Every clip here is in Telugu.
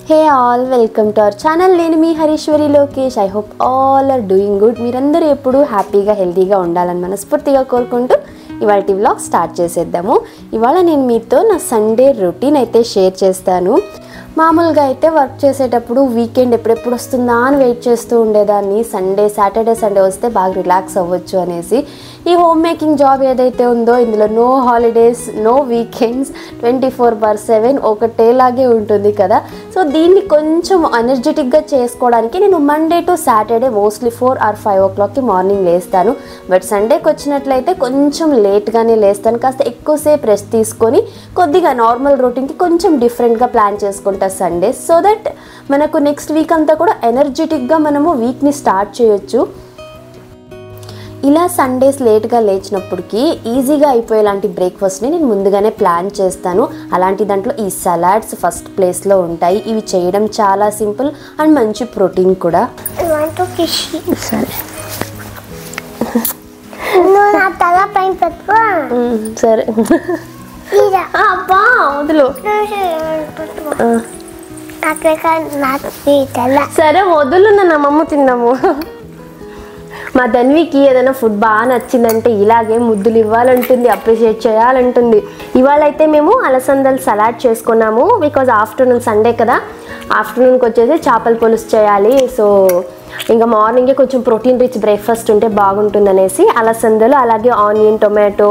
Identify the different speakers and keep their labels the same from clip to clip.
Speaker 1: Hey all, welcome to our channel. నేను మీ హరీశ్వరి Lokesh. I hope all are doing good. మీరందరూ ఎప్పుడు హ్యాపీగా హెల్తీగా ఉండాలని మనస్ఫూర్తిగా కోరుకుంటూ ఇవాల్టి వ్లాగ్ స్టార్ట్ చేసేద్దాము. ఇవాళ నేను మీతో నా సండే రొటీన్ అయితే షేర్ చేస్తాను. మామూలుగా అయితే వర్క్ చేసేటప్పుడు వీకెండ్ ఎప్పుడెప్పుడు వస్తుందా అని వెయిట్ చేస్తూ ఉండేదాన్ని. సాటర్డే సండే వస్తే బాగా రిలాక్స్ అవ్వచ్చు అనేసి. ఈ హోమ్ మేకింగ్ జాబ్ ఏదైతే ఉందో ఇందులో నో హాలిడేస్, నో వీకెండ్స్, 24/7 ఒకటేలాగే ఉంటుంది కదా. సో దీన్ని కొంచెం ఎనర్జెటిక్గా చేసుకోవడానికి నేను Monday to Saturday mostly 4 or 5 o'clockకి మార్నింగ్ లేస్తాను. బట్ సండేకి వచ్చినట్లయితే కొంచెం లేట్గానే లేస్తాను. కాస్త ఎక్కువసేపు రెస్ట్ తీసుకొని కొద్దిగా నార్మల్ రొటీన్కి కొంచెం డిఫరెంట్గా ప్లాన్ చేసుకుంటాను సండే. సో దట్ మనకు నెక్స్ట్ వీక్ అంతా కూడా ఎనర్జెటిక్గా మనము వీక్ని స్టార్ట్ చేయొచ్చు. ఇలా సండేస్ లేట్గా లేచినప్పటికీ ఈజీగా అయిపోయేలాంటి బ్రేక్ఫాస్ట్ని నేను ముందుగానే ప్లాన్ చేస్తాను. అలాంటి దాంట్లో ఈ సలాడ్స్ ఫస్ట్ ప్లేస్లో ఉంటాయి. ఇవి చేయడం చాలా సింపుల్ అండ్ మంచి ప్రోటీన్ కూడా. సరే సరే అబ్బా వదులు. సరే వదులు, నన్ను అమ్మమ్మ తిందాము. మా ధన్వికి ఏదైనా ఫుడ్ బాగా నచ్చిందంటే ఇలాగే ముద్దులు ఇవ్వాలంటుంది, అప్రిషియేట్ చేయాలంటుంది. ఇవాళ అయితే మేము అలసందలు సలాడ్ చేసుకున్నాము. బికాజ్ ఆఫ్టర్నూన్ సండే కదా, ఆఫ్టర్నూన్కి వచ్చేసి చేపల పులుసు చేయాలి. సో ఇంకా మార్నింగే కొంచెం ప్రోటీన్ రిచ్ బ్రేక్ఫాస్ట్ ఉంటే బాగుంటుంది అనేసి అలసందలు, అలాగే ఆనియన్, టొమాటో,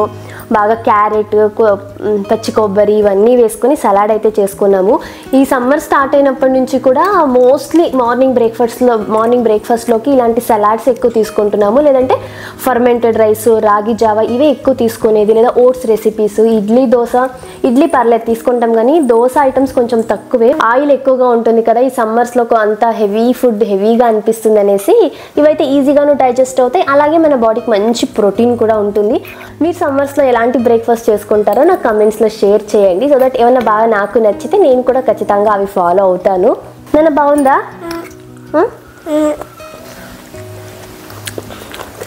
Speaker 1: బాగా క్యారెట్, పచ్చి కొబ్బరి ఇవన్నీ వేసుకొని సలాడ్ అయితే చేసుకున్నాము. ఈ సమ్మర్ స్టార్ట్ అయినప్పటి నుంచి కూడా మోస్ట్లీ మార్నింగ్ బ్రేక్ఫాస్ట్లోకి ఇలాంటి సలాడ్స్ ఎక్కువ తీసుకుంటున్నాము. లేదంటే ఫర్మెంటెడ్ రైస్, రాగి జావా ఇవే ఎక్కువ తీసుకునేది. లేదా ఓట్స్ రెసిపీస్, ఇడ్లీ పర్లేదు తీసుకుంటాం, కానీ దోశ ఐటమ్స్ కొంచెం తక్కువే. ఆయిల్ ఎక్కువగా ఉంటుంది కదా ఈ సమ్మర్స్లో, అంత హెవీగా అనిపిస్తుంది అనేసి ఇవైతే ఈజీగాను డైజెస్ట్ అవుతాయి. అలాగే మన బాడీకి మంచి ప్రోటీన్ కూడా ఉంటుంది. మీరు సమ్మర్స్లో ఎలాంటి బ్రేక్ఫాస్ట్ చేసుకుంటారో నాకు కమెంట్స్లో షేర్ చేయండి. సో దట్ ఏమన్నా బాగా నాకు నచ్చితే నేను కూడా ఖచ్చితంగా అవి ఫాలో అవుతాను. నన్ను బాగుందా?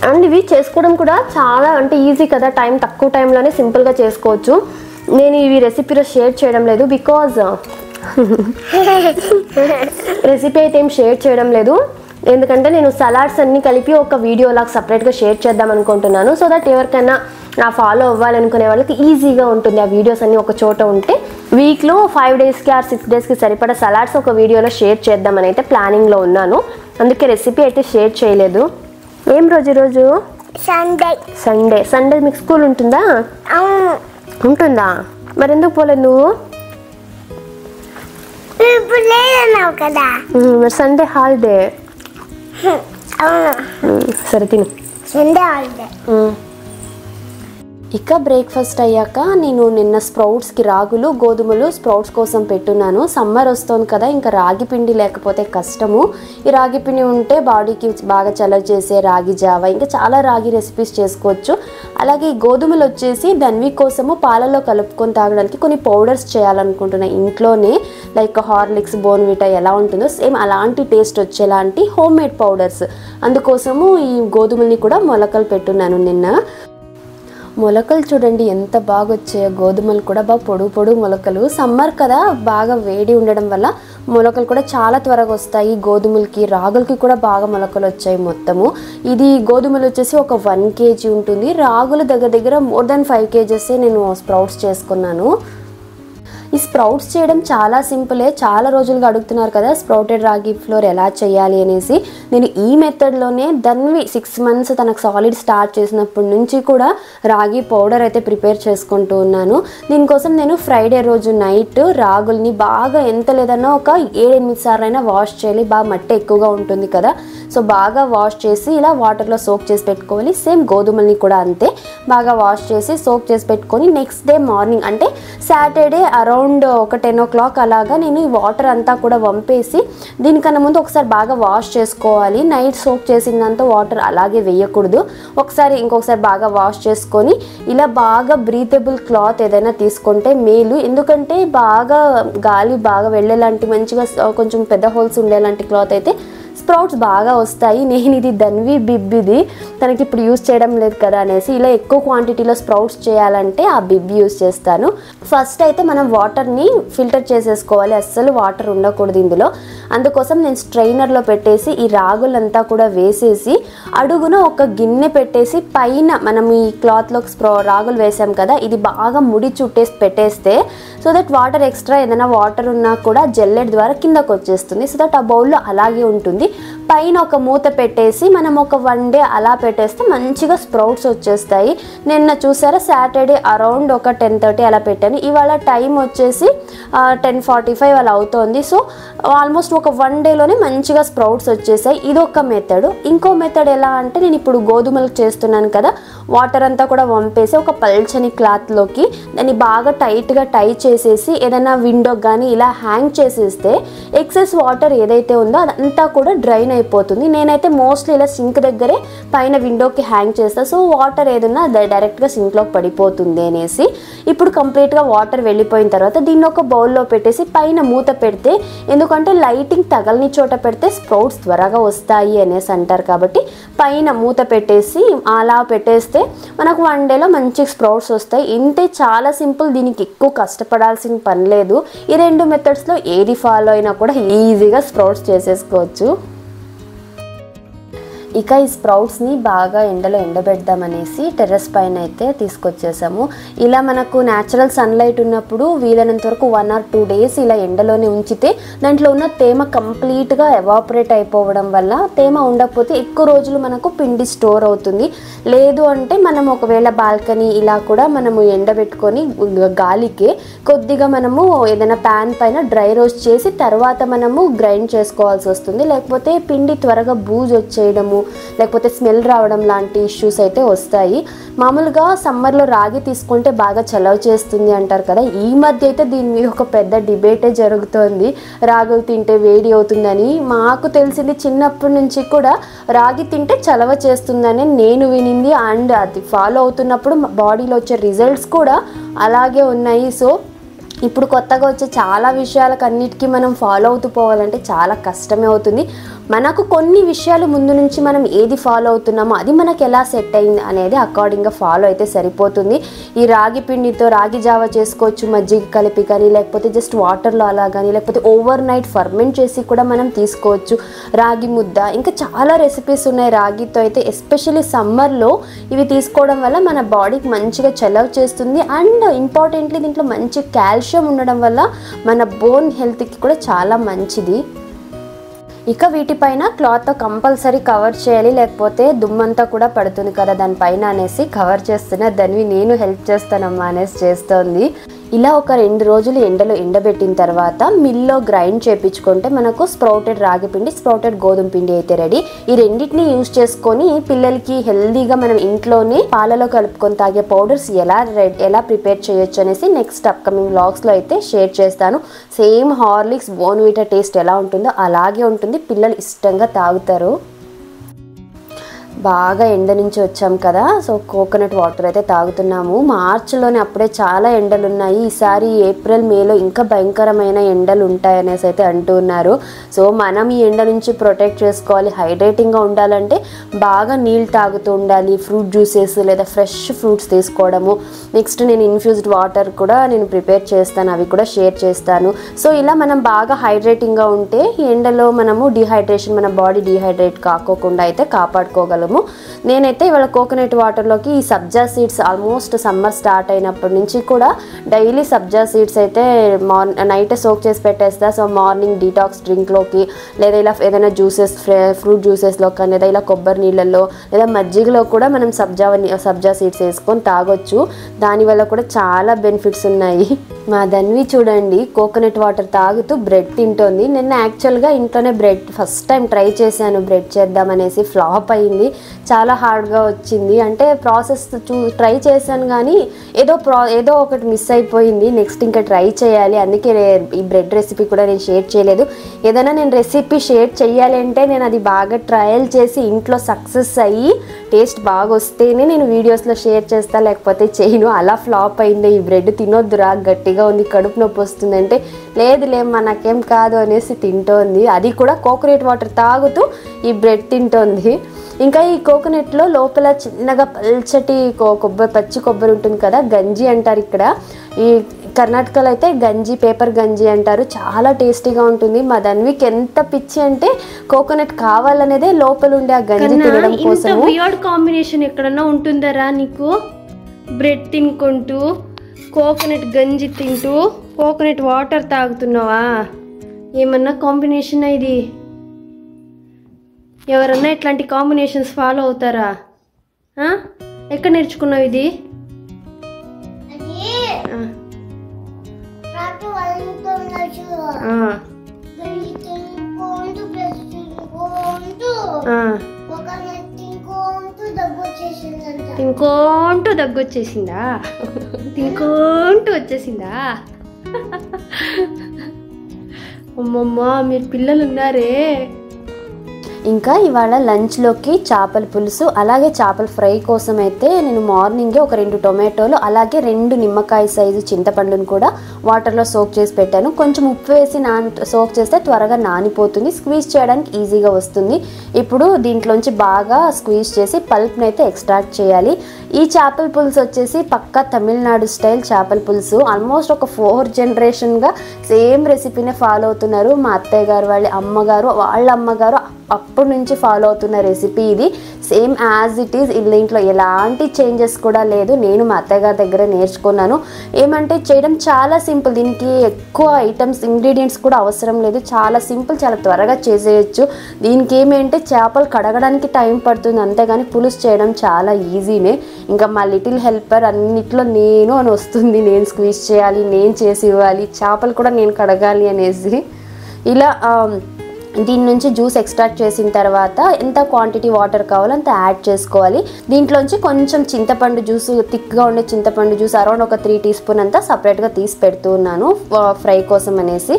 Speaker 1: అండ్ ఇవి చేసుకోవడం కూడా చాలా ఈజీ కదా, తక్కువ టైంలోనే సింపుల్గా చేసుకోవచ్చు. నేను ఇవి రెసిపీలో షేర్ చేయడం లేదు బికాజ్ రెసిపీ అయితే ఏం షేర్ చేయడం లేదు, ఎందుకంటే నేను సలాడ్స్ అన్నీ కలిపి ఒక వీడియో లాగా సపరేట్గా షేర్ చేద్దాం అనుకుంటున్నాను. సో దట్ ఎవరికైనా నా ఫాలో అవ్వాలనుకునే వాళ్ళకి ఈజీగా ఉంటుంది. ఆ వీడియోస్ అన్నీ ఒక చోట ఉంటే వీక్లో 5 daysకి ఆర్ 6 daysకి సరిపడా సలాడ్స్ ఒక వీడియోలో షేర్ చేద్దామని అయితే ప్లానింగ్లో ఉన్నాను. అందుకే రెసిపీ అయితే షేర్ చేయలేదు. ఏం రోజు సండే మీకు స్కూల్ ఉంటుందా? ఉంటుందా? మరి ఎందుకు పోలేదు నువ్వు? మరి సండే హాలిడే. సరే తిను. ఇక బ్రేక్ఫాస్ట్ అయ్యాక నేను నిన్న స్ప్రౌట్స్కి గోధుమలు స్ప్రౌట్స్ కోసం పెట్టున్నాను. సమ్మర్ వస్తుంది కదా, ఇంకా రాగి పిండి లేకపోతే కష్టము. ఈ రాగి పిండి ఉంటే బాడీకి బాగా చలవ చేసే రాగి జావా, ఇంకా చాలా రాగి రెసిపీస్ చేసుకోవచ్చు. అలాగే ఈ గోధుమలు వచ్చేసి ధన్వి కోసము పాలలో కలుపుకొని తాగడానికి కొన్ని పౌడర్స్ చేయాలనుకుంటున్నాను ఇంట్లోనే. లైక్ హార్లిక్స్, బోర్న్విటా ఎలా ఉంటుందో సేమ్ అలాంటి టేస్ట్ వచ్చేలాంటి హోమ్ మేడ్ పౌడర్స్. అందుకోసము ఈ గోధుమల్ని కూడా మొలకలు పెట్టున్నాను నిన్న. మొలకలు చూడండి ఎంత బాగా వచ్చాయో. గోధుమలు కూడా బాగా పొడుగు మొలకలు. సమ్మర్ కదా, బాగా వేడి ఉండడం వల్ల మొలకలు కూడా చాలా త్వరగా వస్తాయి. గోధుమలకి, రాగులకి కూడా బాగా మొలకలు వచ్చాయి మొత్తము. ఇది గోధుమలు వచ్చేసి ఒక 1 kg ఉంటుంది. రాగులు దగ్గర మోర్ దెన్ 5 kgs నేను స్ప్రౌట్స్ చేసుకున్నాను. ఈ స్ప్రౌట్స్ చేయడం చాలా సింపులే. చాలా రోజులుగా అడుగుతున్నారు కదా స్ప్రౌటెడ్ రాగి ఫ్లోర్ ఎలా చేయాలి అనేసి. నేను ఈ మెథడ్లోనే ధన్వి 6 months తనకు సాలిడ్ స్టార్ట్ చేసినప్పటి నుంచి కూడా రాగి పౌడర్ అయితే ప్రిపేర్ చేసుకుంటూ ఉన్నాను. దీనికోసం నేను ఫ్రైడే రోజు నైట్ రాగుల్ని బాగా ఎంత లేదన్నా ఒక 7-8 సార్లు అయినా వాష్ చేయాలి. బాగా మట్టి ఎక్కువగా ఉంటుంది కదా, సో బాగా వాష్ చేసి ఇలా వాటర్లో సోక్ చేసి పెట్టుకోవాలి. సేమ్ గోధుమల్ని కూడా అంతే, బాగా వాష్ చేసి సోక్ చేసి పెట్టుకొని నెక్స్ట్ డే మార్నింగ్ అంటే సాటర్డే అరౌండ్ ఒక 10 o'clock అలాగా నేను ఈ వాటర్ అంతా కూడా వంపేసి దీనికన్నా ముందు ఒకసారి బాగా వాష్ చేసుకోవాలి. నైట్ సోక్ చేసిందంతా వాటర్ అలాగే వేయకూడదు. ఇంకొకసారి బాగా వాష్ చేసుకొని ఇలా బాగా బ్రీతబుల్ క్లాత్ ఏదైనా తీసుకుంటే మేలు. ఎందుకంటే బాగా గాలి బాగా వెళ్ళేలాంటి మంచిగా కొంచెం పెద్ద హోల్స్ ఉండేలాంటి క్లాత్ అయితే స్ప్రౌట్స్ బాగా వస్తాయి. నేను ఇది ధన్వి బిబ్ ఇది తనకి ఇప్పుడు యూస్ చేయడం లేదు కదా అనేసి ఇలా ఎక్కువ క్వాంటిటీలో స్ప్రౌట్స్ చేయాలంటే ఆ బిబ్ యూస్ చేస్తాను. ఫస్ట్ అయితే మనం వాటర్ని ఫిల్టర్ చేసేసుకోవాలి, అస్సలు వాటర్ ఉండకూడదు ఇందులో. అందుకోసం నేను స్ట్రైనర్లో పెట్టేసి ఈ రాగులంతా కూడా వేసేసి అడుగున ఒక గిన్నె పెట్టేసి పైన మనం ఈ క్లాత్లో రాగులు వేసాం కదా ఇది బాగా ముడి చుట్టేసి పెట్టేస్తే సో దట్ వాటర్ ఎక్స్ట్రా ఏదైనా వాటర్ ఉన్నా కూడా జల్లెడ్ ద్వారా కిందకు వచ్చేస్తుంది. సో దట్ ఆ బౌల్లో అలాగే ఉంటుంది. పైన ఒక మూత పెట్టేసి మనం ఒక 1 డే అలా పెట్టేస్తే మంచిగా స్ప్రౌట్స్ వచ్చేస్తాయి. నిన్న చూసారా సాటర్డే అరౌండ్ ఒక 10:30 అలా పెట్టాను. ఇవాళ టైం వచ్చేసి 10:45 అలా అవుతోంది. సో ఆల్మోస్ట్ ఒక 1 డేలోనే మంచిగా స్ప్రౌట్స్ వచ్చేసాయి. ఇది ఒక మెథడ్. ఇంకో మెథడ్ ఎలా అంటే నేను ఇప్పుడు గోధుమలు చేస్తున్నాను కదా వాటర్ అంతా కూడా వంపేసి ఒక పల్చని క్లాత్లోకి దాన్ని బాగా టైట్గా టై చేసేసి ఏదైనా విండోకి కానీ ఇలా హ్యాంగ్ చేసేస్తే ఎక్సెస్ వాటర్ ఏదైతే ఉందో అదంతా కూడా డ్రైన్ అయిపోతుంది. నేనైతే మోస్ట్లీ ఇలా సింక్ దగ్గరే పైన విండోకి హ్యాంగ్ చేస్తాను. సో వాటర్ ఏదన్నా డైరెక్ట్గా సింక్లోకి పడిపోతుంది అనేసి ఇప్పుడు కంప్లీట్గా వాటర్ వెళ్ళిపోయిన తర్వాత దీన్ని ఒక బౌల్లో పెట్టేసి పైన మూత పెడితే ఎందుకంటే లైటింగ్ తగలని చోట పెడితే స్ప్రౌట్స్ త్వరగా వస్తాయి అనేసి అంటారు కాబట్టి పైన మూత పెట్టేసి అలా పెట్టేస్తే మనకు 1 డేలో మంచి స్ప్రౌట్స్ వస్తాయి. ఇంతే, చాలా సింపుల్. దీనికి ఎక్కువ కష్టపడాల్సిన పని లేదు. ఈ 2 మెథడ్స్లో ఏది ఫాలో అయినా కూడా ఈజీగా స్ప్రౌట్స్ చేసేసుకోవచ్చు. ఇక ఈ స్ప్రౌట్స్ని బాగా ఎండలో ఎండబెడదామనేసి టెర్రస్ పైన అయితే తీసుకొచ్చేసాము. ఇలా మనకు న్యాచురల్ సన్లైట్ ఉన్నప్పుడు వీలైనంత వరకు 1 or 2 డేస్ ఇలా ఎండలోనే ఉంచితే దాంట్లో ఉన్న తేమ కంప్లీట్గా ఎవాపరేట్ అయిపోవడం వల్ల తేమ ఉండకపోతే ఎక్కువ రోజులు మనకు పిండి స్టోర్ అవుతుంది. లేదు అంటే మనం ఒకవేళ బాల్కనీ ఇలా కూడా మనము ఎండబెట్టుకొని గాలికి కొద్దిగా మనము ఏదైనా ప్యాన్ పైన డ్రై రోస్ట్ చేసి తర్వాత మనము గ్రైండ్ చేసుకోవాల్సి వస్తుంది. లేకపోతే పిండి త్వరగా బూజు వచ్చేయడము లేకపోతే స్మెల్ రావడం లాంటి ఇష్యూస్ అయితే వస్తాయి. మామూలుగా సమ్మర్లో రాగి తీసుకుంటే బాగా చలవ చేస్తుంది అంటారు కదా. ఈ మధ్య అయితే దీని మీద ఒక పెద్ద డిబేటే జరుగుతోంది. రాగులు తింటే వేడి అవుతుందని. మాకు తెలిసింది చిన్నప్పటి నుంచి కూడా రాగి తింటే చలవ చేస్తుందని నేను వినింది. అండ్ అది ఫాలో అవుతున్నప్పుడు బాడీలో వచ్చే రిజల్ట్స్ కూడా అలాగే ఉన్నాయి. సో ఇప్పుడు కొత్తగా వచ్చే చాలా విషయాలకు అన్నిటికీ మనం ఫాలో అవుతూ పోవాలంటే చాలా కష్టమే అవుతుంది. మనకు కొన్ని విషయాలు ముందు నుంచి మనం ఏది ఫాలో అవుతున్నామో అది మనకు ఎలా సెట్ అయింది అనేది అకార్డింగ్గా ఫాలో అయితే సరిపోతుంది. ఈ రాగి పిండితో రాగి జావ చేసుకోవచ్చు, మజ్జిగ కలిపి కానీ లేకపోతే జస్ట్ వాటర్లో అలా కానీ లేకపోతే ఓవర్ నైట్ ఫర్మెంట్ చేసి కూడా మనం తీసుకోవచ్చు. రాగి ముద్ద ఇంకా చాలా రెసిపీస్ ఉన్నాయి రాగితో అయితే. ఎస్పెషల్లీ సమ్మర్లో ఇవి తీసుకోవడం వల్ల మన బాడీకి మంచిగా చలవ చేస్తుంది. అండ్ ఇంపార్టెంట్లీ దీంట్లో మంచి కాల్షియం ఉండడం వల్ల మన బోన్ హెల్త్కి కూడా చాలా మంచిది. ఇక వీటిపైన క్లాత్తో కంపల్సరీ కవర్ చేయాలి, లేకపోతే దుమ్మంతా కూడా పడుతుంది కదా దానిపైన అనేసి కవర్ చేస్తున్నా. దాన్ని నేను హెల్ప్ చేస్తానమ్మా అనేసి చేస్తోంది. ఇలా ఒక 2 రోజులు ఎండలో ఎండబెట్టిన తర్వాత మిల్లో గ్రైండ్ చేయించుకుంటే మనకు స్ప్రౌటెడ్ రాగి పిండి, స్ప్రౌటెడ్ గోధుమ పిండి అయితే రెడీ. ఈ రెండింటిని యూజ్ చేసుకొని పిల్లలకి హెల్దీగా మనం ఇంట్లోనే పాలలో కలుపుకొని తాగే పౌడర్స్ ఎలా ప్రిపేర్ చేయొచ్చు అనేసి నెక్స్ట్ అప్కమింగ్ వ్లాగ్స్లో అయితే షేర్ చేస్తాను. సేమ్ హార్లిక్స్ బోర్న్విటా టేస్ట్ ఎలా ఉంటుందో అలాగే ఉంటుంది. పిల్లలు ఇష్టంగా తాగుతారు. బాగా ఎండ నుంచి వచ్చాం కదా, సో కోకోనట్ వాటర్ అయితే తాగుతున్నాము. మార్చిలోనే అప్పుడే చాలా ఎండలు ఉన్నాయి. ఈసారి ఏప్రిల్ మేలో ఇంకా భయంకరమైన ఎండలు ఉంటాయనేసి అయితే అంటున్నారు. సో మనం ఈ ఎండ నుంచి ప్రొటెక్ట్ చేసుకోవాలి. హైడ్రేటింగ్గా ఉండాలంటే బాగా నీళ్ళు తాగుతూ ఉండాలి. ఫ్రూట్ జ్యూసెస్ లేదా ఫ్రెష్ ఫ్రూట్స్ తీసుకోవడము. నెక్స్ట్ నేను ఇన్ఫ్యూజ్డ్ వాటర్ కూడా నేను ప్రిపేర్ చేస్తాను, అవి కూడా షేర్ చేస్తాను. సో ఇలా మనం బాగా హైడ్రేటింగ్గా ఉంటే ఎండలో మనము డిహైడ్రేషన్, మన బాడీ డిహైడ్రేట్ కాకోకుండా అయితే కాపాడుకోగలము. నేనైతే ఇవాళ కోకోనట్ వాటర్లోకి ఈ సబ్జా సీడ్స్ ఆల్మోస్ట్ సమ్మర్ స్టార్ట్ అయినప్పటి నుంచి కూడా డైలీ సబ్జా సీడ్స్ అయితే నైట్ సోక్ చేసి పెట్టేస్తా. సో మార్నింగ్ డీటాక్స్ డ్రింక్లోకి లేదా ఇలా ఏదైనా జ్యూసెస్ ఫ్రూట్ జ్యూసెస్లో కానీ లేదా ఇలా కొబ్బరి నీళ్ళల్లో లేదా మజ్జిగలో కూడా మనం సబ్జా సీడ్స్ వేసుకొని తాగొచ్చు. దానివల్ల కూడా చాలా బెనిఫిట్స్ ఉన్నాయి. మా ధన్వి చూడండి కోకోనట్ వాటర్ తాగుతూ బ్రెడ్ తింటోంది. నిన్న యాక్చువల్గా ఇంట్లోనే బ్రెడ్ ఫస్ట్ టైం ట్రై చేశాను, బ్రెడ్ చేద్దామనేసి ఫ్లాప్ అయింది. చాలా హార్డ్గా వచ్చింది. అంటే ప్రాసెస్ ట్రై చేశాను కానీ ఏదో ఒకటి మిస్ అయిపోయింది. నెక్స్ట్ ఇంకా ట్రై చేయాలి. అందుకే ఈ బ్రెడ్ రెసిపీ కూడా నేను షేర్ చేయలేదు. ఏదైనా నేను రెసిపీ షేర్ చేయాలి అంటే నేను అది బాగా ట్రయల్ చేసి ఇంట్లో సక్సెస్ అయ్యి టేస్ట్ బాగా వస్తేనే నేను వీడియోస్లో షేర్ చేస్తా, లేకపోతే చేయను. అలా ఫ్లాప్ అయింది. ఈ బ్రెడ్ తినొద్దురా, గట్టిగా ఉంది, కడుపు నొప్పి వస్తుందంటే లేదులేమ్మా నాకేం కాదు అనేసి తింటోంది. అది కూడా కోకోనట్ వాటర్ తాగుతూ ఈ బ్రెడ్ తింటోంది. ఇంకా ఈ కోకోనట్లో లోపల చిన్నగా పల్చటి పచ్చి కొబ్బరి ఉంటుంది కదా, గంజి అంటారు ఇక్కడ. ఈ కర్ణాటకలో అయితే గంజి, పేపర్ గంజి అంటారు. చాలా టేస్టీగా ఉంటుంది. మా ధన్వికి ఎంత పిచ్చి అంటే కోకోనట్ కావాలనేదే లోపల ఉండే ఆ గంజి తినడం కోసం. వియర్డ్ కాంబినేషన్ ఎక్కడన్నా ఉంటుందరా నీకు? బ్రెడ్ తినుకుంటూ కోకోనట్ గంజి తింటూ కోకోనట్ వాటర్ తాగుతున్నావా? ఏమన్నా కాంబినేషన్ ఇది? ఎవరన్నా ఇట్లాంటి కాంబినేషన్స్ ఫాలో అవుతారా? ఎక్కడ నేర్చుకున్నావు ఇది? తినుకుంటూ దగ్గొచ్చేసిందా? తినుకుంటూ వచ్చేసిందా? అమ్మమ్మ మీరు పిల్లలు ఉన్నారే. ఇంకా ఇవాళ లంచ్లోకి చేపల పులుసు, అలాగే చేపల ఫ్రై కోసం అయితే నేను మార్నింగే ఒక 2 టొమాటోలు అలాగే 2 నిమ్మకాయ సైజు చింతపండును కూడా వాటర్లో సోక్ చేసి పెట్టాను. కొంచెం ఉప్పు వేసి సోక్ చేస్తే త్వరగా నానిపోతుంది, స్క్వీజ్ చేయడానికి ఈజీగా వస్తుంది. ఇప్పుడు దీంట్లోంచి బాగా స్క్వీజ్ చేసి పల్ప్ని అయితే ఎక్స్ట్రాక్ట్ చేయాలి. ఈ చేపల పులుసు వచ్చేసి పక్కా తమిళనాడు స్టైల్ చేపల పులుసు. ఆల్మోస్ట్ ఒక 4 జనరేషన్గా సేమ్ రెసిపీనే ఫాలో అవుతున్నారు. మా అత్తయ్య గారు వాళ్ళ అమ్మగారు అప్పటి నుంచి ఫాలో అవుతున్న రెసిపీ ఇది. Same as it is. దీంట్లో ఎలాంటి చేంజెస్ కూడా లేదు. నేను మా అత్తయ్య గారి దగ్గర నేర్చుకున్నాను. ఏమంటే చేయడం చాలా సింపుల్. దీనికి ఎక్కువ ఇంగ్రీడియంట్స్ కూడా అవసరం లేదు. చాలా సింపుల్, చాలా త్వరగా చేసేయచ్చు. దీనికి ఏమంటే చేపలు కడగడానికి టైం పడుతుంది అంతేగాని పులుసు చేయడం చాలా ఈజీనే. ఇంకా మా లిటిల్ హెల్పర్ అన్నిట్లో నేను అని వస్తుంది. నేను స్క్వీజ్ చేయాలి, నేను చేసి ఇవ్వాలి, చేపలు కూడా నేను కడగాలి అనేసి. ఇలా దీని నుంచి జ్యూస్ ఎక్స్ట్రాక్ట్ చేసిన తర్వాత ఎంత క్వాంటిటీ వాటర్ కావాలో అంత యాడ్ చేసుకోవాలి. దీంట్లోంచి కొంచెం చింతపండు జ్యూస్, థిక్గా ఉండే చింతపండు జ్యూస్ అరౌండ్ ఒక 3 టీ స్పూన్ అంతా సపరేట్గా తీసి పెడుతున్నాను ఫ్రై కోసం అనేసి.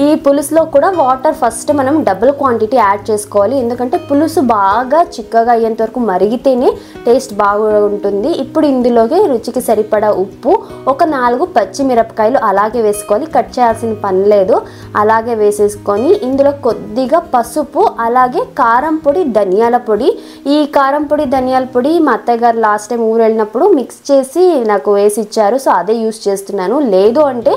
Speaker 1: ఈ పులుసులో కూడా వాటర్ ఫస్ట్ మనం డబుల్ క్వాంటిటీ యాడ్ చేసుకోవాలి. ఎందుకంటే పులుసు బాగా చిక్కగా అయ్యేంత వరకు మరిగితేనే టేస్ట్ బాగా ఉంటుంది. ఇప్పుడు ఇందులోకి రుచికి సరిపడా ఉప్పు, ఒక 4 పచ్చిమిరపకాయలు అలాగే వేసుకోవాలి. కట్ చేయాల్సిన పని లేదు. అలాగే వేసేసుకొని ఇందులో కొద్దిగా పసుపు, అలాగే కారం పొడి, ధనియాల పొడి. ఈ కారం పొడి, ధనియాల పొడి మా అత్తయ్య గారు లాస్ట్ టైం ఊరు వెళ్ళినప్పుడు మిక్స్ చేసి నాకు వేసి ఇచ్చారు. సో అదే యూస్ చేస్తున్నాను. లేదు అంటే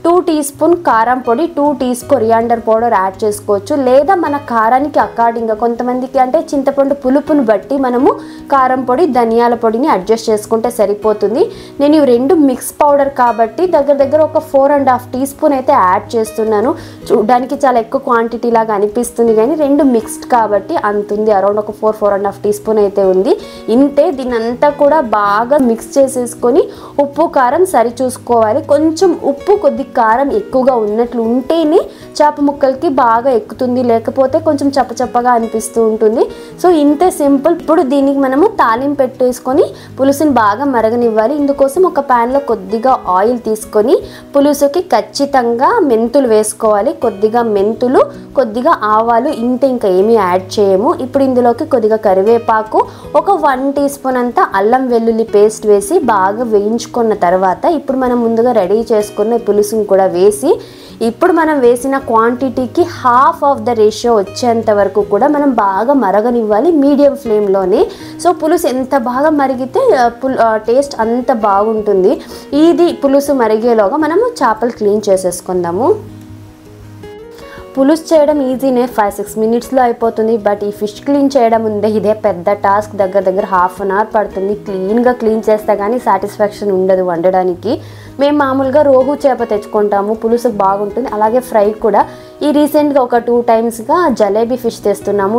Speaker 1: 2 టీ స్పూన్ కారం పొడి, 2 teaspoon coriander powder add చేసుకోవచ్చు. లేదా మన కారానికి అకార్డింగ్గా, కొంతమందికి అంటే చింతపండు పులుపును బట్టి మనము కారం పొడి, ధనియాల పొడిని అడ్జస్ట్ చేసుకుంటే సరిపోతుంది. నేను ఇవి 2 మిక్స్ పౌడర్ కాబట్టి దగ్గర ఒక 4.5 టీ స్పూన్ అయితే యాడ్ చేస్తున్నాను. చూడడానికి చాలా ఎక్కువ క్వాంటిటీ లాగా అనిపిస్తుంది కానీ 2 మిక్స్డ్ కాబట్టి అంతుంది. అరౌండ్ ఒక 4.5 టీ స్పూన్ అయితే ఉంది. ఇంతే. దీనంతా కూడా బాగా మిక్స్ చేసేసుకొని ఉప్పు కారం సరి చూసుకోవాలి. కొంచెం ఉప్పు, కొద్ది కారం ఎక్కువగా ఉన్నట్లు ఉంటేనే చేప ముక్కలకి బాగా ఎక్కుతుంది, లేకపోతే కొంచెం చప్పచప్పగా అనిపిస్తూ ఉంటుంది. సో ఇంతే సింపుల్. ఇప్పుడు దీనికి మనము తాలింపు పెట్టేసుకొని పులుసుని బాగా మరగనివ్వాలి. ఇందుకోసం ఒక ప్యాన్లో కొద్దిగా ఆయిల్ తీసుకొని పులుసుకి ఖచ్చితంగా మెంతులు వేసుకోవాలి. కొద్దిగా మెంతులు, కొద్దిగా ఆవాలు, ఇంతే, ఇంకా ఏమీ యాడ్ చేయము. ఇప్పుడు ఇందులోకి కొద్దిగా కరివేపాకు, ఒక 1 టీ స్పూన్ అంతా అల్లం వెల్లుల్లి పేస్ట్ వేసి బాగా వేయించుకున్న తర్వాత ఇప్పుడు మనం ముందుగా రెడీ చేసుకున్న పులుసుని కూడా వేసి, ఇప్పుడు మనం వేసిన క్వాంటిటీకి హాఫ్ ఆఫ్ ద రేషియో వచ్చేంత వరకు కూడా మనం బాగా మరగనివ్వాలి మీడియం ఫ్లేమ్లోనే. సో పులుసు ఎంత బాగా మరిగితే టేస్ట్ అంత బాగుంటుంది. ఇది పులుసు మరిగేలోగా మనము చేపలు క్లీన్ చేసేసుకుందాము. పులుసు చేయడం ఈజీనే, 5-6 మినిట్స్లో అయిపోతుంది. బట్ ఈ ఫిష్ క్లీన్ చేయడం ఉందే, ఇదే పెద్ద టాస్క్. దగ్గర హాఫ్ అన్ అవర్ పడుతుంది. క్లీన్ చేస్తే కానీ సాటిస్ఫాక్షన్ ఉండదు వండడానికి. మేము మామూలుగా రోహు చేప తెచ్చుకుంటాము, పులుసుకు బాగుంటుంది. అలాగే ఫ్రై కూడా. ఈ రీసెంట్గా ఒక 2 టైమ్స్గా జలేబీ ఫిష్ తెస్తున్నాము.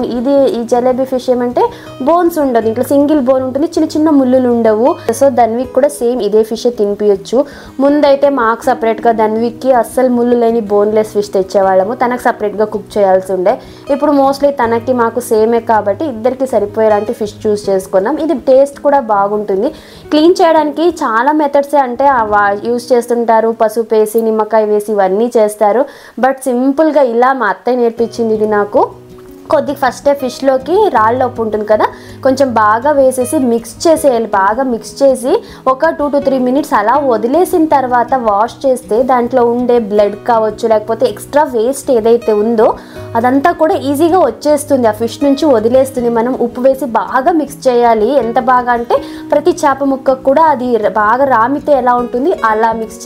Speaker 1: ఈ జలేబీ ఫిష్ ఏమంటే బోన్స్ ఉండదు, ఇంట్లో సింగిల్ బోన్ ఉంటుంది, చిన్న చిన్న ముళ్ళులు ఉండవు. సో ధన్విక్ కూడా సేమ్ ఇదే ఫిష్ తినిపించచ్చు. ముందైతే మాకు సపరేట్గా ధన్విక్కి అస్సలు ముళ్ళు లేని బోన్లెస్ ఫిష్ తెచ్చేవాళ్ళము, తనకు సపరేట్గా కుక్ చేయాల్సి ఉండే. ఇప్పుడు మోస్ట్లీ తనకి మాకు సేమే కాబట్టి ఇద్దరికి సరిపోయేలాంటి ఫిష్ చూస్ చేసుకున్నాం. ఇది టేస్ట్ కూడా బాగుంటుంది. క్లీన్ చేయడానికి చాలా మెథడ్సే అంటే యూస్ చేస్తుంటారు, పసుపు వేసి నిమ్మకాయ వేసి ఇవన్నీ చేస్తారు. బట్ సింపుల్గా ఇలా మా అత్తయ్య నేర్పించింది ఇది నాకు. కొద్దిగా ఫస్టే ఫిష్లోకి రాళ్ళ ఉప్పు ఉంటుంది కదా, కొంచెం బాగా వేసేసి మిక్స్ చేసేయాలి. బాగా మిక్స్ చేసి ఒక 2 to 3 minutes అలా వదిలేసిన తర్వాత వాష్ చేస్తే దాంట్లో ఉండే బ్లడ్ కావచ్చు, లేకపోతే ఎక్స్ట్రా వేస్ట్ ఏదైతే ఉందో అదంతా కూడా ఈజీగా వచ్చేస్తుంది, ఆ ఫిష్ నుంచి వదిలేస్తుంది. మనం ఉప్పు వేసి బాగా మిక్స్ చేయాలి. ఎంత బాగా అంటే ప్రతి చేప ముక్కకు కూడా అది బాగా రామితే ఎలా ఉంటుంది అలా మిక్స్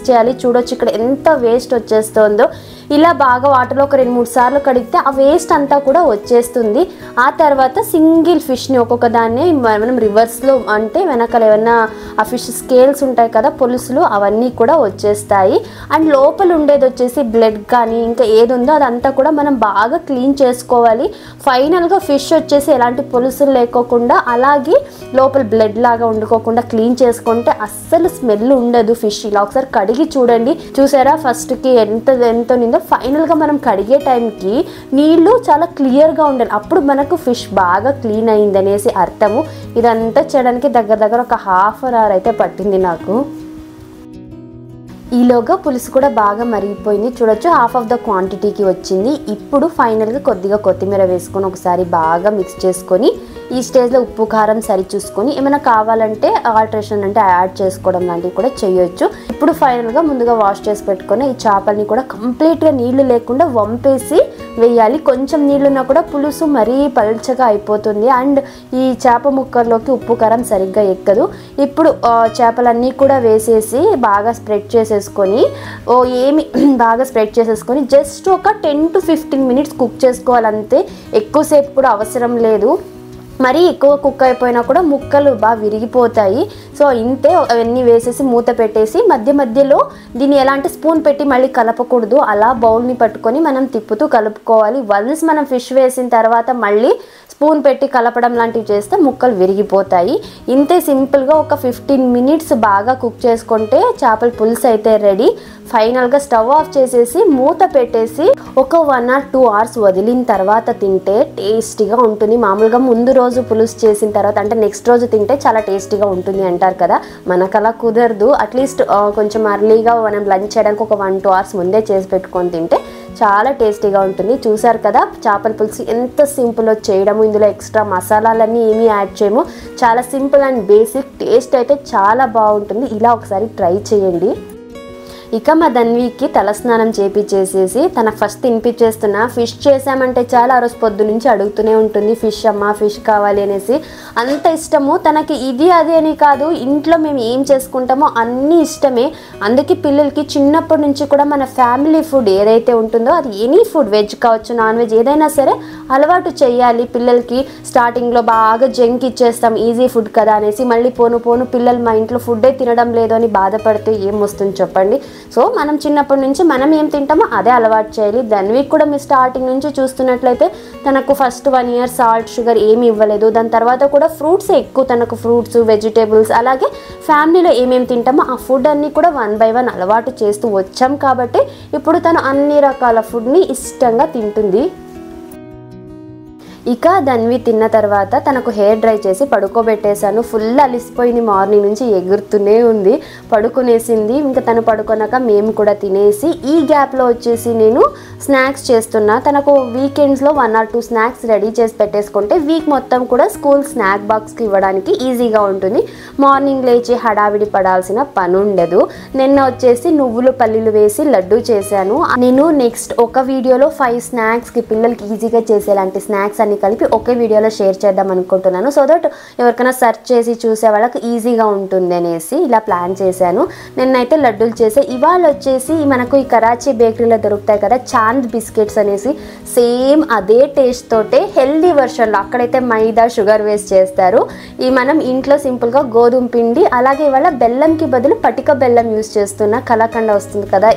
Speaker 1: చేయాలి. చూడొచ్చు ఇక్కడ ఎంత వేస్ట్ వచ్చేస్తుందో. ఇలా బాగా వాటర్లో ఒక 2-3 సార్లు కడిగితే ఆ వేస్ట్ అంతా కూడా వచ్చేస్తుంది. ఆ తర్వాత సింగిల్ ఫిష్ని ఒక్కొక్క దాన్ని మనం రివర్స్లో అంటే వెనకాల ఏమన్నా ఆ ఫిష్ స్కేల్స్ ఉంటాయి కదా, పొలుసులు, అవన్నీ కూడా వచ్చేస్తాయి. అండ్ లోపల ఉండేది వచ్చేసి బ్లడ్ కానీ ఇంకా ఏది ఉందో అదంతా కూడా మనం బాగా క్లీన్ చేసుకోవాలి. ఫైనల్గా ఫిష్ వచ్చేసి ఎలాంటి పొలుసులు లేకోకుండా అలాగే లోపల బ్లడ్ లాగా వండుకోకుండా క్లీన్ చేసుకుంటే అస్సలు స్మెల్ ఉండదు ఫిష్. ఇలా ఒకసారి కడిగి చూడండి. చూసారా ఫస్ట్కి ఎంత నిందో, ఫైనల్గా మనం కడిగే టైంకి నీళ్ళు చాలా క్లియర్గా ఉండాలి. అప్పుడు మనకు ఫిష్ బాగా క్లీన్ అయింది అనేసి అర్థము. ఇదంతా చేయడానికి దగ్గర ఒక 1/2 hour అయితే పట్టింది నాకు. ఈలోగా పులుసు కూడా బాగా మరిగిపోయింది. చూడొచ్చు హాఫ్ ఆఫ్ ద క్వాంటిటీకి వచ్చింది. ఇప్పుడు ఫైనల్గా కొద్దిగా కొత్తిమీర వేసుకొని ఒకసారి బాగా మిక్స్ చేసుకొని ఈ స్టేజ్లో ఉప్పు కారం సరి చూసుకొని ఏమైనా కావాలంటే ఆల్టరేషన్ అంటే యాడ్ చేసుకోవడం లాంటివి కూడా చేయొచ్చు. ఇప్పుడు ఫైనల్గా ముందుగా వాష్ చేసి పెట్టుకొని ఈ చేపల్ని కూడా కంప్లీట్గా నీళ్లు లేకుండా వంపేసి వేయాలి. కొంచెం నీళ్ళున్నా కూడా పులుసు మరీ పల్చగా అయిపోతుంది అండ్ ఈ చేప ముక్కల్లోకి ఉప్పు కారం సరిగ్గా ఎక్కదు. ఇప్పుడు చేపలన్నీ కూడా వేసేసి బాగా స్ప్రెడ్ చేసేసుకొని బాగా స్ప్రెడ్ చేసేసుకొని జస్ట్ ఒక 10 to 15 minutes కుక్ చేసుకోవాలంతే. ఎక్కువసేపు కూడా అవసరం లేదు. మరీ ఎక్కువ కుక్ అయిపోయినా కూడా ముక్కలు బాగా విరిగిపోతాయి. సో ఇంతే. అవన్నీ వేసేసి మూత పెట్టేసి మధ్యలో దీన్ని ఎలాంటి స్పూన్ పెట్టి మళ్ళీ కలపకూడదు, అలా బౌల్ని పట్టుకొని మనం తిప్పుతూ కలుపుకోవాలి. వన్స్ మనం ఫిష్ వేసిన తర్వాత మళ్ళీ స్పూన్ పెట్టి కలపడం లాంటివి చేస్తే ముక్కలు విరిగిపోతాయి. ఇంతే సింపుల్గా ఒక 15 minutes బాగా కుక్ చేసుకుంటే చేపల పులుసు అయితే రెడీ. ఫైనల్గా స్టవ్ ఆఫ్ చేసేసి మూత పెట్టేసి ఒక 1 or 2 hours వదిలిన తర్వాత తింటే టేస్టీగా ఉంటుంది. మామూలుగా ముందు రోజు పులుసు చేసిన తర్వాత అంటే నెక్స్ట్ రోజు తింటే చాలా టేస్టీగా ఉంటుంది అంటారు కదా, మనకు అలా కుదరదు. అట్లీస్ట్ కొంచెం అర్లీగా మనం లంచ్ చేయడానికి ఒక 1-2 hours ముందే చేసి పెట్టుకొని తింటే చాలా టేస్టీగా ఉంటుంది. చూసారు కదా చేపల పులుసు ఎంత సింపుల్ చేయడము. ఇందులో ఎక్స్ట్రా మసాలాలన్నీ ఏమీ యాడ్ చేయము, చాలా సింపుల్ అండ్ బేసిక్. టేస్ట్ అయితే చాలా బాగుంటుంది. ఇలా ఒకసారి ట్రై చేయండి. ఇక మా ధన్వికి తలస్నానం చేపించేసేసి తన ఫస్ట్ తినిపించేస్తున్నా. ఫిష్ చేసామంటే చాలా ఆ రోజు పొద్దు నుంచి అడుగుతూనే ఉంటుంది, ఫిష్ అమ్మ ఫిష్ కావాలి అనేసి. అంత ఇష్టము తనకి. ఇది అది అని కాదు, ఇంట్లో మేము ఏం చేసుకుంటామో అన్నీ ఇష్టమే. అందుకే పిల్లలకి చిన్నప్పటి నుంచి కూడా మన ఫ్యామిలీ ఫుడ్ ఏదైతే ఉంటుందో అది ఎనీ ఫుడ్, వెజ్ కావచ్చు నాన్ వెజ్ ఏదైనా సరే అలవాటు చేయాలి పిల్లలకి. స్టార్టింగ్లో బాగా జంక్ ఇచ్చేస్తాం ఈజీ ఫుడ్ కదా అనేసి, మళ్ళీ పోను పిల్లలు మా ఇంట్లో ఫుడ్డే తినడం లేదు అని బాధపడితే ఏం వస్తుంది చెప్పండి. సో మనం చిన్నప్పటి నుంచి మనం ఏం తింటామో అదే అలవాటు చేయాలి. ధన్విక్ కూడా మీరు స్టార్టింగ్ నుంచి చూస్తున్నట్లయితే తనకు ఫస్ట్ 1 year సాల్ట్ షుగర్ ఏమి ఇవ్వలేదు. దాని తర్వాత కూడా ఫ్రూట్స్ ఎక్కువ, తనకు ఫ్రూట్స్ వెజిటేబుల్స్ అలాగే ఫ్యామిలీలో ఏమేమి తింటామో ఆ ఫుడ్ అన్నీ కూడా 1 by 1 అలవాటు చేస్తూ వచ్చాం కాబట్టి ఇప్పుడు తను అన్ని రకాల ఫుడ్ని ఇష్టంగా తింటుంది. ఇక ధన్వి తిన్న తర్వాత తనకు హెయిర్ డ్రై చేసి పడుకోబెట్టేశాను. ఫుల్ అలిసిపోయింది, మార్నింగ్ నుంచి ఎగురుతూనే ఉంది, పడుకునేసింది. ఇంకా తను పడుకున్నాక మేము కూడా తినేసి ఈ గ్యాప్లో వచ్చేసి నేను స్నాక్స్ చేస్తున్నా. తనకు వీకెండ్స్లో 1 or 2 స్నాక్స్ రెడీ చేసి పెట్టేసుకుంటే వీక్ మొత్తం కూడా స్కూల్ స్నాక్ బాక్స్కి ఇవ్వడానికి ఈజీగా ఉంటుంది. మార్నింగ్ లేచి హడావిడి పడాల్సిన పని ఉండదు. నిన్న వచ్చేసి నువ్వులు పల్లీలు వేసి లడ్డు చేశాను. నేను నెక్స్ట్ ఒక వీడియోలో 5 స్నాక్స్కి పిల్లలకి ఈజీగా చేసేలాంటి స్నాక్స్ అన్ని కలిపి ఒకే వీడియోలో షేర్ చేద్దాం అనుకుంటున్నాను. సో దట్ ఎవరికైనా సెర్చ్ చేసి చూసే వాళ్ళకి ఈజీగా ఉంటుంది అనేసి ఇలా ప్లాన్ చేశాను. నేనైతే లడ్డూలు చేసే. ఇవాళ వచ్చేసి మనకు ఈ కరాచీ బేకరీలో దొరుకుతాయి కదా చాంద్ బిస్కెట్స్ అనేసి, సేమ్ అదే టేస్ట్ తోటే హెల్దీ వర్షన్లో, అక్కడైతే మైదా షుగర్ వేస్ట్ చేస్తారు, ఈ మనం ఇంట్లో సింపుల్గా గోధుమ పిండి, అలాగే ఇవాళ బెల్లంకి బదులు పటిక బెల్లం యూస్ చేస్తున్నా. కలాకండ వస్తుంది కదా,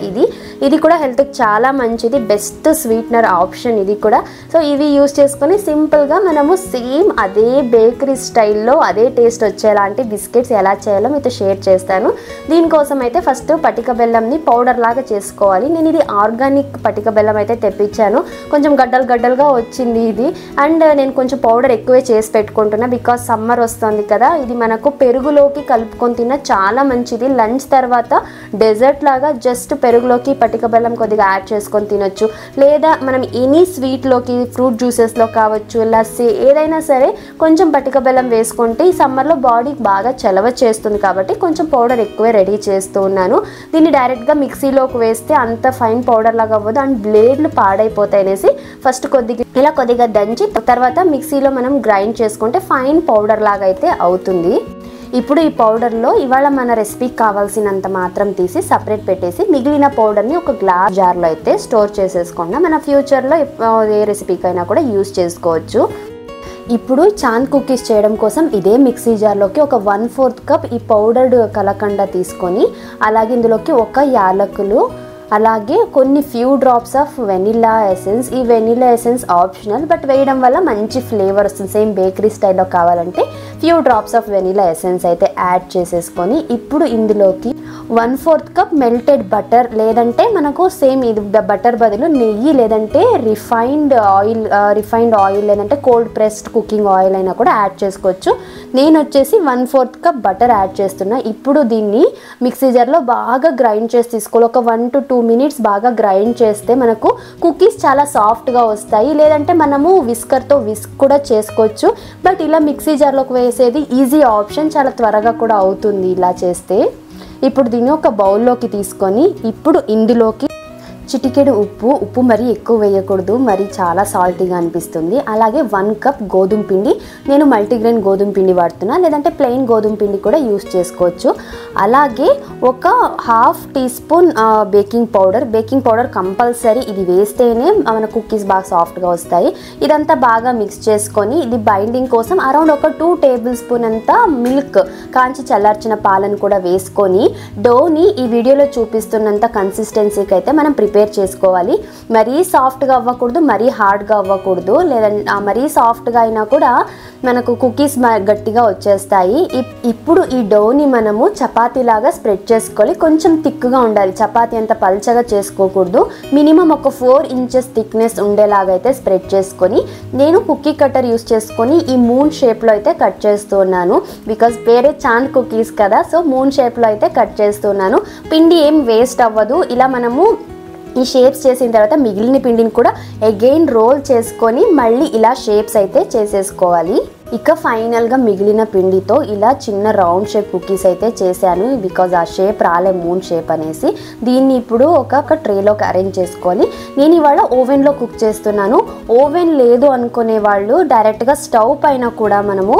Speaker 1: ఇది కూడా హెల్త్కి చాలా మంచిది, బెస్ట్ స్వీట్నర్ ఆప్షన్ ఇది కూడా. సో ఇవి యూస్ చేసుకొని సింపుల్గా మనము సేమ్ అదే బేకరీ స్టైల్లో అదే టేస్ట్ వచ్చేలాంటి బిస్కెట్స్ ఎలా చేయాలో మీతో షేర్ చేస్తాను. దీనికోసం అయితే ఫస్ట్ పటిక బెల్లంని పౌడర్ లాగా చేసుకోవాలి. నేను ఇది ఆర్గానిక్ పటిక బెల్లం అయితే తెప్పించాను, కొంచెం గడ్డలుగా వచ్చింది ఇది. అండ్ నేను కొంచెం పౌడర్ ఎక్కువే చేసి పెట్టుకుంటున్నా, బికాస్ సమ్మర్ వస్తుంది కదా. ఇది మనకు పెరుగులోకి కలుపుకొని తిన్న చాలా మంచిది. లంచ్ తర్వాత డెజర్ట్ లాగా జస్ట్ పెరుగులోకి పటిక బెల్లం కొద్దిగా యాడ్ చేసుకొని తినొచ్చు, లేదా మనం ఎనీ స్వీట్లోకి ఫ్రూట్ జ్యూసెస్లో కావచ్చు, లస్సీ ఏదైనా సరే కొంచెం పటిక బెల్లం వేసుకుంటే ఈ సమ్మర్లో బాడీకి బాగా చలవ చేస్తుంది కాబట్టి కొంచెం పౌడర్ ఎక్కువే రెడీ చేస్తూ ఉన్నాను. దీన్ని డైరెక్ట్గా మిక్సీలోకి వేస్తే అంత ఫైన్ పౌడర్ లాగా అవ్వదు అండ్ బ్లేడ్లు పాడైపోతాయి అనేసి ఫస్ట్ కొద్దిగా దంచి తర్వాత మిక్సీలో మనం గ్రైండ్ చేసుకుంటే ఫైన్ పౌడర్ లాగా అయితే అవుతుంది. ఇప్పుడు ఈ పౌడర్లో ఇవాళ మన రెసిపీకి కావాల్సినంత మాత్రం తీసి సపరేట్ పెట్టేసి మిగిలిన పౌడర్ని ఒక గ్లాస్ జార్లో అయితే స్టోర్ చేసేసుకుంటాం. మన ఫ్యూచర్లో ఏ రెసిపీకైనా కూడా యూస్ చేసుకోవచ్చు. ఇప్పుడు చాంద్ కుకీస్ చేయడం కోసం ఇదే మిక్సీ జార్లోకి ఒక 1/4 కప్ ఈ పౌడర్డ్ కలకండ తీసుకొని, అలాగే ఇందులోకి ఒక యాలకులు, అలాగే కొన్ని few drops of vanilla essence. ఈ వెనిలా ఎసెన్స్ ఆప్షనల్, బట్ వేయడం వల్ల మంచి ఫ్లేవర్ వస్తుంది. సేమ్ బేకరీ స్టైల్లో కావాలంటే few drops of vanilla essence అయితే యాడ్ చేసేసుకొని, ఇప్పుడు ఇందులోకి 1/4 కప్ మెల్టెడ్ బటర్, లేదంటే మనకు సేమ్ ఇది బటర్ బదులు నెయ్యి లేదంటే రిఫైన్డ్ ఆయిల్ లేదంటే కోల్డ్ ప్రెస్డ్ కుకింగ్ ఆయిల్ అయినా కూడా యాడ్ చేసుకోవచ్చు. నేను వచ్చేసి 1/4 కప్ బటర్ యాడ్ చేస్తున్నా. ఇప్పుడు దీన్ని మిక్సీ జార్లో బాగా గ్రైండ్ చేసి తీసుకోవాలి. ఒక 1 to 2 minutes బాగా గ్రైండ్ చేస్తే మనకు కుకీస్ చాలా సాఫ్ట్గా వస్తాయి. లేదంటే మనము విస్కర్తో విస్క్ కూడా చేసుకోవచ్చు, బట్ ఇలా మిక్సీ జార్లోకి వేసేది ఈజీ ఆప్షన్, చాలా త్వరగా కూడా అవుతుంది ఇలా చేస్తే. ఇప్పుడు దీన్ని ఒక బౌల్లోకి తీసుకొని, ఇప్పుడు ఇందులోకి చిటికెడు ఉప్పు మరీ ఎక్కువ వేయకూడదు, మరి చాలా సాల్టీగా అనిపిస్తుంది. అలాగే 1 కప్ గోధుమ పిండి, నేను మల్టీగ్రెయిన్ గోధుమ పిండి వాడుతున్నా, లేదంటే ప్లెయిన్ గోధుమ పిండి కూడా యూస్ చేసుకోవచ్చు. అలాగే ఒక 1/2 teaspoon బేకింగ్ పౌడర్ కంపల్సరీ, ఇది వేస్తేనే మన కుకీస్ బాగా సాఫ్ట్గా వస్తాయి. ఇదంతా బాగా మిక్స్ చేసుకొని, ఇది బైండింగ్ కోసం అరౌండ్ ఒక 2 tablespoon అంతా మిల్క్, కాంచి చల్లార్చిన పాలను కూడా వేసుకొని డోని ఈ వీడియోలో చూపిస్తున్నంత కన్సిస్టెన్సీకి అయితే మనం ప్రిపేర్ చేసుకోవాలి. మరీ సాఫ్ట్గా అవ్వకూడదు, మరీ హార్డ్గా అవ్వకూడదు, లేదంటే మరీ సాఫ్ట్గా అయినా కూడా మనకు కుకీస్ గట్టిగా వచ్చేస్తాయి. ఇప్పుడు ఈ డోని మనము చపాతీలాగా స్ప్రెడ్ చేసుకోవాలి. కొంచెం థిక్గా ఉండాలి, చపాతీ అంత పల్చగా చేసుకోకూడదు. మినిమం ఒక 4 inches థిక్నెస్ ఉండేలాగా అయితే స్ప్రెడ్ చేసుకొని, నేను కుకీ కట్టర్ యూస్ చేసుకొని ఈ మూన్ షేప్లో అయితే కట్ చేస్తున్నాను. బికాజ్ పేరే చాంద్ కుకీస్ కదా, సో మూన్ షేప్లో అయితే కట్ చేస్తున్నాను. పిండి ఏం వేస్ట్ అవ్వదు. ఇలా మనము ఈ షేప్స్ చేసిన తర్వాత మిగిలిన పిండిని కూడా అగైన్ రోల్ చేసుకొని మళ్ళీ ఇలా షేప్స్ అయితే చేసేసుకోవాలి. ఇక ఫైనల్గా మిగిలిన పిండితో ఇలా చిన్న రౌండ్ షేప్ కుకీస్ అయితే చేశాను, బికాజ్ ఆ షేప్ రాలే మూన్ షేప్ అనేసి. దీన్ని ఇప్పుడు ఒక ట్రేలోకి అరేంజ్ చేసుకోవాలి. నేను ఇవాళ ఓవెన్లో కుక్ చేస్తున్నాను. ఓవెన్ లేదు అనుకునే వాళ్ళు డైరెక్ట్గా స్టవ్ పైన కూడా మనము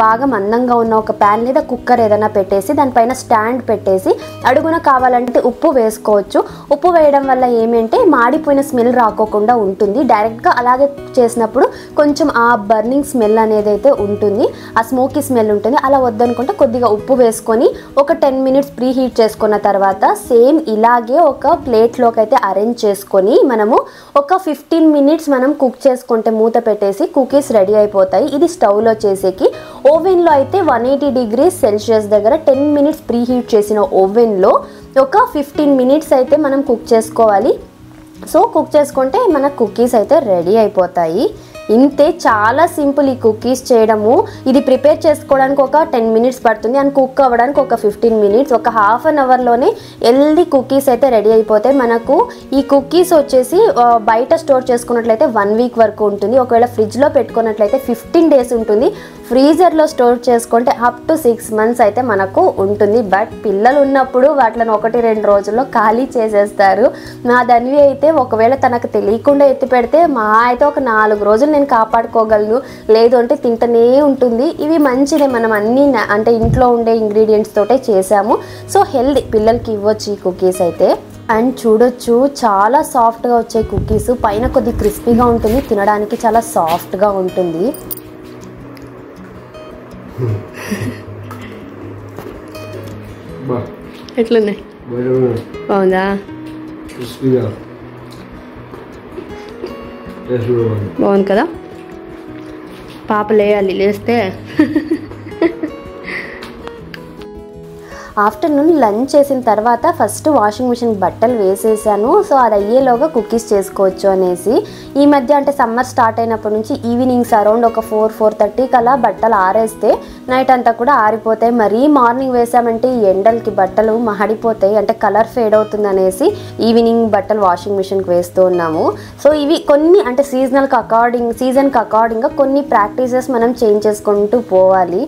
Speaker 1: బాగా మందంగా ఉన్న ఒక ప్యాన్ లేదా కుక్కర్ ఏదైనా పెట్టేసి దానిపైన స్టాండ్ పెట్టేసి అడుగున కావాలంటే ఉప్పు వేసుకోవచ్చు. ఉప్పు వేయడం వల్ల ఏమంటే మాడిపోయిన స్మెల్ రాకోకుండా ఉంటుంది. డైరెక్ట్గా అలాగే చేసినప్పుడు కొంచెం ఆ బర్నింగ్ స్మెల్ అనేది అయితే ఉంటుంది, ఆ స్మోకీ స్మెల్ ఉంటుంది. అలా వద్దనుకుంటే కొద్దిగా ఉప్పు వేసుకొని ఒక 10 minutes ప్రీ హీట్ చేసుకున్న తర్వాత సేమ్ ఇలాగే ఒక ప్లేట్లోకి అయితే అరేంజ్ చేసుకొని మనము ఒక 15 minutes మనం కుక్ చేసుకుంటే మూత పెట్టేసి కుకీస్ రెడీ అయిపోతాయి. ఇది స్టవ్లో చేసేకి. ఓవెన్లో అయితే 180 degrees Celsius దగ్గర 10 minutes ప్రీ హీట్ చేసిన ఓవెన్లో ఒక 15 minutes అయితే మనం కుక్ చేసుకోవాలి. సో కుక్ చేసుకుంటే మన కుకీస్ అయితే రెడీ అయిపోతాయి. ఇంతే, చాలా సింపుల్ ఈ కుకీస్ చేయడము. ఇది ప్రిపేర్ చేసుకోవడానికి ఒక 10 minutes పడుతుంది అండ్ కుక్ అవ్వడానికి ఒక 15 minutes. ఒక half an hourలోనే హెల్దీ కుకీస్ అయితే రెడీ అయిపోతాయి. మనకు ఈ కుకీస్ వచ్చేసి బయట స్టోర్ చేసుకున్నట్లయితే 1 week వరకు ఉంటుంది. ఒకవేళ ఫ్రిడ్జ్లో పెట్టుకున్నట్లయితే 15 days ఉంటుంది. ఫ్రీజర్లో స్టోర్ చేసుకుంటే అప్ టు 6 months అయితే మనకు ఉంటుంది. బట్ పిల్లలు ఉన్నప్పుడు వాటిని 1-2 రోజుల్లో ఖాళీ చేసేస్తారు. నా దానివి అయితే ఒకవేళ తనకు తెలియకుండా ఎత్తి పెడితే మా అయితే ఒక 4 రోజులు నేను కాపాడుకోగలను, లేదు అంటే తింటనే ఉంటుంది. ఇవి మంచిదే, మనం అన్నీ అంటే ఇంట్లో ఉండే ఇంగ్రీడియంట్స్ తోటే చేసాము. సో హెల్దీ, పిల్లలకి ఇవ్వచ్చు ఈ కుకీస్ అయితే. అండ్ చూడొచ్చు చాలా సాఫ్ట్గా వచ్చాయి కుకీస్, పైన కొద్ది క్రిస్పీగా ఉంటుంది, తినడానికి చాలా సాఫ్ట్గా ఉంటుంది. ఎట్లున్నాయి? బాగుందా? బాగుంది కదా? పాప లేయాలి, లేస్తే ఆఫ్టర్నూన్ లంచ్ చేసిన తర్వాత ఫస్ట్ వాషింగ్ మిషన్ బట్టలు వేసేసాను. సో అది అయ్యేలోగా కుకీస్ చేసుకోవచ్చు అనేసి. ఈ మధ్య అంటే సమ్మర్ స్టార్ట్ అయినప్పటి నుంచి ఈవినింగ్స్ అరౌండ్ ఒక 4-4:30 కలా బట్టలు ఆరేస్తే నైట్ అంతా కూడా ఆరిపోతాయి. మరీ మార్నింగ్ వేసామంటే ఈ ఎండలకి బట్టలు మహడిపోతాయి, అంటే కలర్ ఫేడ్ అవుతుంది అనేసి ఈవినింగ్ బట్టలు వాషింగ్ మిషన్కి వేస్తూ ఉన్నాము. సో ఇవి కొన్ని అంటే సీజన్కి అకార్డింగ్గా కొన్ని ప్రాక్టీసెస్ మనం చేంజ్ చేసుకుంటూ పోవాలి.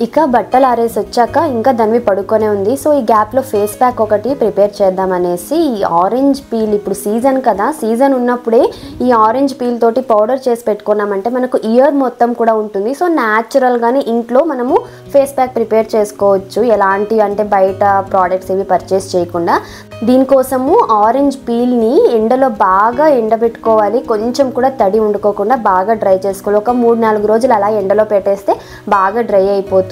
Speaker 1: ఇక బట్టలు ఆరేసి వచ్చాక ఇంకా ధన్వి పడుకొనే ఉంది. సో ఈ గ్యాప్లో ఫేస్ ప్యాక్ ఒకటి ప్రిపేర్ చేద్దామనేసి ఈ ఆరెంజ్ పీల్, ఇప్పుడు సీజన్ కదా, సీజన్ ఉన్నప్పుడే ఈ ఆరెంజ్ పీల్ తోటి పౌడర్ చేసి పెట్టుకున్నామంటే మనకు ఇయర్ మొత్తం కూడా ఉంటుంది. సో న్యాచురల్గానే ఇంట్లో మనము ఫేస్ ప్యాక్ ప్రిపేర్ చేసుకోవచ్చు, ఎలాంటి అంటే బయట ప్రోడక్ట్స్ ఏవి పర్చేస్ చేయకుండా. దీనికోసము ఆరెంజ్ పీల్ని ఎండలో బాగా ఎండబెట్టుకోవాలి, కొంచెం కూడా తడి ఉండుకోకుండా బాగా డ్రై చేసుకోవాలి. ఒక 3-4 రోజులు అలా ఎండలో పెట్టేస్తే బాగా డ్రై అయిపోతుంది.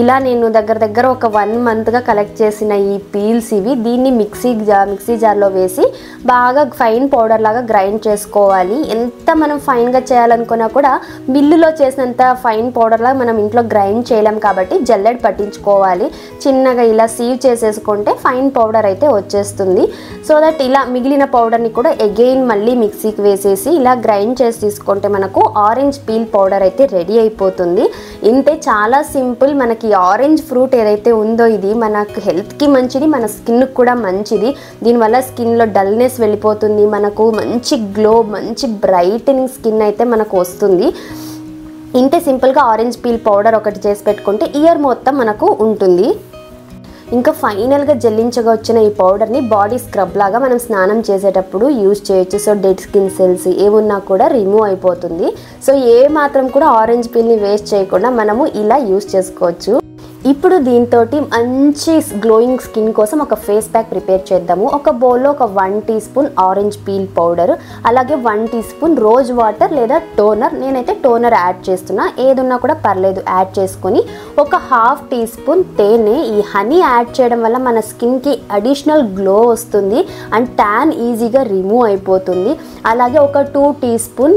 Speaker 1: ఇలా నేను దగ్గర ఒక 1 మంత్గా కలెక్ట్ చేసిన ఈ పీల్స్ ఇవి. దీన్ని మిక్సీ జార్లో వేసి బాగా ఫైన్ పౌడర్ లాగా గ్రైండ్ చేసుకోవాలి. ఎంత మనం ఫైన్గా చేయాలనుకున్నా కూడా మిల్లులో చేసినంత ఫైన్ పౌడర్ లాగా మనం ఇంట్లో గ్రైండ్ చేయలేం కాబట్టి జల్లెడ పట్టించుకోవాలి. చిన్నగా ఇలా సీవ్ చేసేసుకుంటే ఫైన్ పౌడర్ అయితే వచ్చేస్తుంది. సో దట్ ఇలా మిగిలిన పౌడర్ని కూడా అగైన్ మళ్ళీ మిక్సీకి వేసేసి ఇలా గ్రైండ్ చేసి తీసుకుంటే మనకు ఆరెంజ్ పీల్ పౌడర్ అయితే రెడీ అయిపోతుంది. ఇంతే, చాలా సింపుల్. మనకి ఆరెంజ్ ఫ్రూట్ ఏదైతే ఉందో ఇది మనకు హెల్త్కి మంచిది, మన స్కిన్కి కూడా మంచిది. దీనివల్ల స్కిన్లో డల్నెస్ వెళ్ళిపోతుంది, మనకు మంచి గ్లో, మంచి బ్రైటనింగ్ స్కిన్ అయితే మనకు వస్తుంది. ఇంతే సింపుల్గా ఆరెంజ్ పీల్ పౌడర్ ఒకటి చేసి పెట్టుకుంటే ఇయర్ మొత్తం మనకు ఉంటుంది. ఇంకా ఫైనల్గా జల్లించగా వచ్చిన ఈ పౌడర్ని బాడీ స్క్రబ్ లాగా మనం స్నానం చేసేటప్పుడు యూజ్ చేయొచ్చు. సో డెడ్ స్కిన్ సెల్స్ ఏమున్నా కూడా రిమూవ్ అయిపోతుంది. సో ఏ మాత్రం కూడా ఆరెంజ్ పీల్ని వేస్ట్ చేయకుండా మనము ఇలా యూజ్ చేసుకోవచ్చు. ఇప్పుడు దీంతో మంచి గ్లోయింగ్ స్కిన్ కోసం ఒక ఫేస్ ప్యాక్ ప్రిపేర్ చేద్దాము. ఒక బౌల్లో ఒక 1 teaspoon orange peel powder, అలాగే 1 టీ స్పూన్ రోజ్ వాటర్ లేదా టోనర్, నేనైతే టోనర్ యాడ్ చేస్తున్నా, ఏదున్నా కూడా పర్లేదు యాడ్ చేసుకొని ఒక 1/2 టీ స్పూన్ తేనె. ఈ హనీ యాడ్ చేయడం వల్ల మన స్కిన్కి అడిషనల్ గ్లో వస్తుంది అండ్ ట్యాన్ ఈజీగా రిమూవ్ అయిపోతుంది. అలాగే ఒక 2 టీ స్పూన్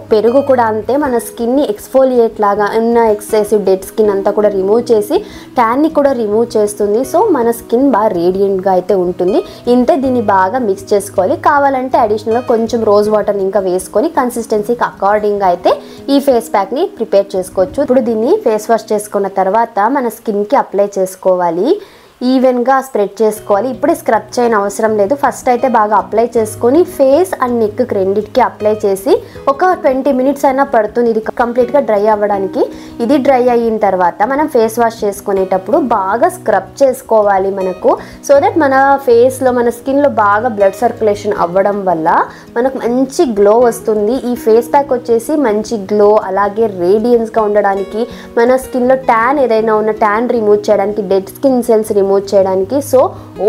Speaker 1: పెరుగు కూడా అంతే, మన స్కిన్ని ఎక్స్ఫోలియేట్ లాగా ఉన్న ఎక్సెసివ్ డెడ్ స్కిన్ అంతా కూడా రిమూవ్ చేసి ట్యాన్ని కూడా రిమూవ్ చేస్తుంది. సో మన స్కిన్ బాగా రేడియంట్గా అయితే ఉంటుంది. ఇంతే, దీన్ని బాగా మిక్స్ చేసుకోవాలి. కావాలంటే అడిషనల్గా కొంచెం రోజ్ వాటర్ని ఇంకా వేసుకొని కన్సిస్టెన్సీకి అకార్డింగ్గా అయితే ఈ ఫేస్ ప్యాక్ని ప్రిపేర్ చేసుకోవచ్చు. ఇప్పుడు దీన్ని ఫేస్ వాష్ చేసుకున్న తర్వాత మన స్కిన్కి అప్లై చేసుకోవాలి. ఈవెన్గా స్ప్రెడ్ చేసుకోవాలి. ఇప్పుడే స్క్రబ్ చేయని అవసరం లేదు. ఫస్ట్ అయితే బాగా అప్లై చేసుకొని ఫేస్ అండ్ నెక్ రెండింటికి అప్లై చేసి ఒక 20 మినిట్స్ అయినా పడుతుంది ఇది కంప్లీట్గా డ్రై అవ్వడానికి. ఇది డ్రై అయిన తర్వాత మనం ఫేస్ వాష్ చేసుకునేటప్పుడు బాగా స్క్రబ్ చేసుకోవాలి మనకు. సో దట్ మన ఫేస్లో మన స్కిన్లో బాగా బ్లడ్ సర్క్యులేషన్ అవ్వడం వల్ల మనకు మంచి గ్లో వస్తుంది. ఈ ఫేస్ ప్యాక్ వచ్చేసి మంచి గ్లో, అలాగే రేడియన్స్గా ఉండడానికి, మన స్కిన్లో ట్యాన్ ఏదైనా ఉన్న ట్యాన్ రిమూవ్ చేయడానికి, డెడ్ స్కిన్ సెల్స్ రిమూవ్ చేయడానికి. సో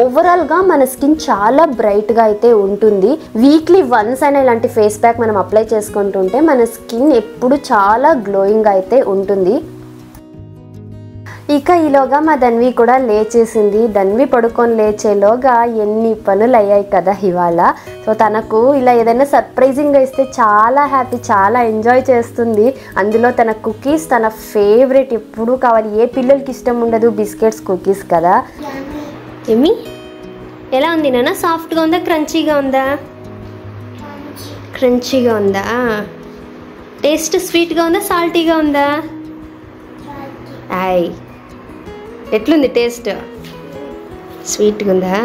Speaker 1: ఓవరాల్గా మన స్కిన్ చాలా బ్రైట్గా అయితే ఉంటుంది. వీక్లీ వన్స్ అయినా ఇలాంటి ఫేస్ ప్యాక్ మనం అప్లై చేసుకుంటుంటే మన స్కిన్ ఎప్పుడు చాలా గ్లోయింగ్ అయితే ఉంటుంది. ఇక ఈలోగా మా ధన్వి కూడా లేచేసింది. ధన్వి పడుకొని లేచేలోగా ఎన్ని పనులు అయ్యాయి కదా ఇవాళ. సో తనకు ఇలా ఏదైనా సర్ప్రైజింగ్గా ఇస్తే చాలా హ్యాపీ, చాలా ఎంజాయ్ చేస్తుంది. అందులో తన కుకీస్ తన ఫేవరెట్, ఎప్పుడూ కావాలి. ఏ పిల్లలకి ఇష్టం ఉండదు బిస్కెట్స్, కుకీస్ కదా. ఏమి ఎలా ఉంది నాన్న? సాఫ్ట్గా ఉందా, క్రంచీగా ఉందా? క్రంచీగా ఉందా? టేస్ట్ స్వీట్గా ఉందా, సాల్టీగా ఉందా? ఆయ్, ఎట్లుంది టేస్ట్? స్వీట్గా ఉందా?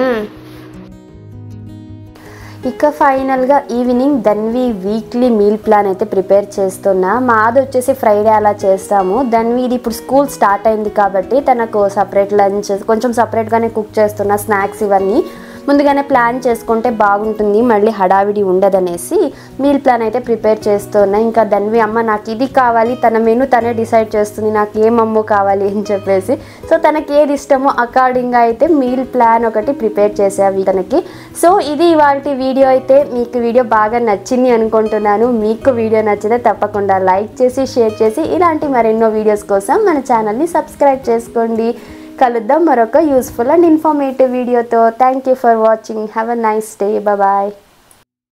Speaker 1: ఇక ఫైనల్గా evening Dhanvi weekly meal plan అయితే ప్రిపేర్ చేస్తున్నా. మాది వచ్చేసి ఫ్రైడే అలా చేస్తాము. ధన్విది ఇప్పుడు స్కూల్ స్టార్ట్ అయింది కాబట్టి తనకు సపరేట్ లంచ్, కొంచెం సపరేట్గానే కుక్ చేస్తున్నా స్నాక్స్ ఇవన్నీ. ముందుగానే ప్లాన్ చేసుకుంటే బాగుంటుంది, మళ్ళీ హడావిడి ఉండదనేసి మీల్ ప్లాన్ అయితే ప్రిపేర్ చేస్తున్నా. ఇంకా ధన్వి అమ్మ నాకు ఇది కావాలి, తన మెనూ తనే డిసైడ్ చేస్తుంది నాకు ఏ మమ్మో కావాలి అని చెప్పేసి. సో తనకి ఏది ఇష్టమో అకార్డింగ్గా అయితే మీల్ ప్లాన్ ఒకటి ప్రిపేర్ చేసేవి తనకి. సో ఇది ఇవాల్టి వీడియో అయితే. మీకు వీడియో బాగా నచ్చింది అనుకుంటున్నాను. మీకు వీడియో నచ్చితే తప్పకుండా లైక్ చేసి షేర్ చేసి ఇలాంటి మరెన్నో వీడియోస్ కోసం మన ఛానల్ని సబ్స్క్రైబ్ చేసుకోండి. కలుద్దాం మరొక యూస్ఫుల్ అండ్ ఇన్ఫర్మేటివ్ వీడియోతో. Thank you for watching. Have a nice day. Bye.